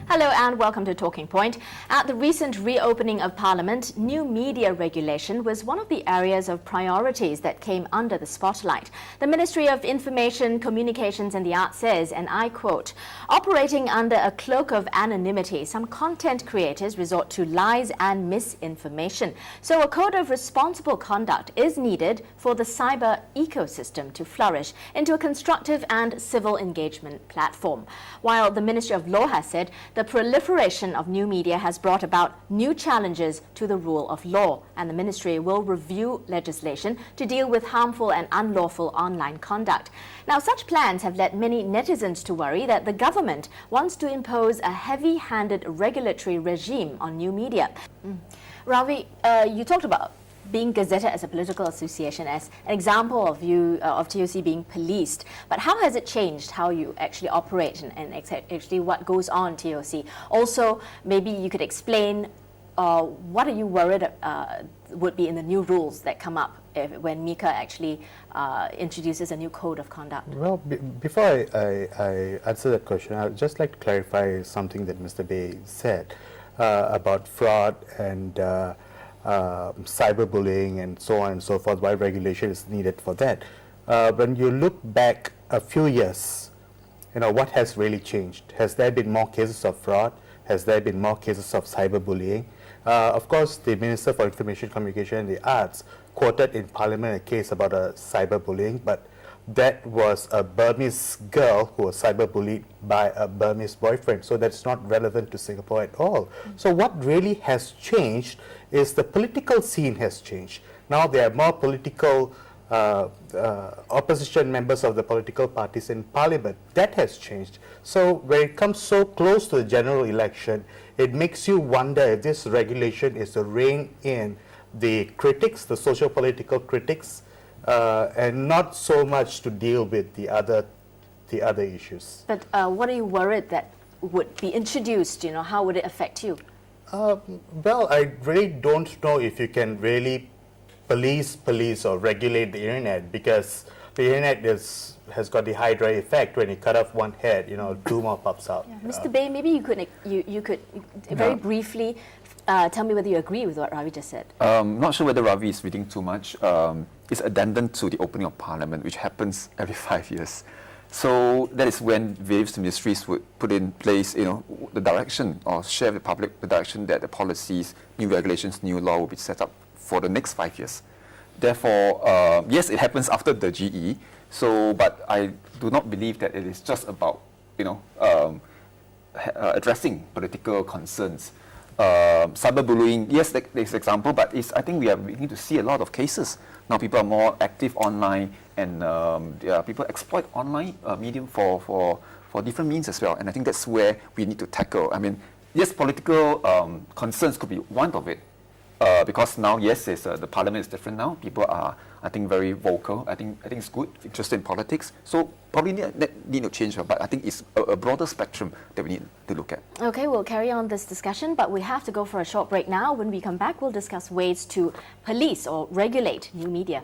Hello and welcome to Talking Point. At the recent reopening of Parliament, new media regulation was one of the areas of priorities that came under the spotlight. The Ministry of Information, Communications and the Arts says, and I quote, "Operating under a cloak of anonymity, some content creators resort to lies and misinformation. So a code of responsible conduct is needed for the cyber ecosystem to flourish into a constructive and civil engagement platform." While the Ministry of Law has said the proliferation of new media has brought about new challenges to the rule of law, and the ministry will review legislation to deal with harmful and unlawful online conduct. Now, such plans have led many netizens to worry that the government wants to impose a heavy-handed regulatory regime on new media. Ravi, you talked about being gazetted as a political association as an example of TOC being policed. But how has it changed how you actually operate and actually what goes on TOC? Also, maybe you could explain what are you worried would be in the new rules that come up when MICA actually introduces a new code of conduct? Well, before I answer that question, I would just like to clarify something that Mr. Baey said about fraud and cyberbullying and so on and so forth, why regulation is needed for that. When you look back a few years, what has really changed? Has there been more cases of fraud? Has there been more cases of cyberbullying? Of course, the Minister for Information, Communication and the Arts quoted in Parliament a case about a cyberbullying, but that was a Burmese girl who was cyberbullied by a Burmese boyfriend. So that's not relevant to Singapore at all. So what really has changed is the political scene has changed. Now there are more political opposition members of the political parties in Parliament. That has changed. So when it comes so close to the general election, it makes you wonder if this regulation is to rein in the critics, the socio-political critics, and not so much to deal with the other issues. But what are you worried that would be introduced? How would it affect you? Well, I really don't know if you can really police or regulate the internet, because the internet has got the Hydra effect. When you cut off one head, two more pops out. Yeah. Mr. Baey, maybe you could very briefly tell me whether you agree with what Ravi just said. Not sure whether Ravi is reading too much. It's addendum to the opening of Parliament, which happens every 5 years. So that is when various ministries would put in place, the direction or share with the public the direction that the policies, new regulations, new law will be set up for the next 5 years. Therefore, yes, it happens after the GE. So, but I do not believe that it is just about, addressing political concerns. Cyberbullying, yes, there's an example, but I think we need to see a lot of cases. Now people are more active online, and people exploit online medium for different means as well. And I think that's where we need to tackle. I mean, yes, political concerns could be one of it. Because now, yes, the Parliament is different now. People are, I think, very vocal. I think it's good, interested in politics. So probably need to change, but I think it's a broader spectrum that we need to look at. Okay, we'll carry on this discussion, but we have to go for a short break now. When we come back, we'll discuss ways to police or regulate new media.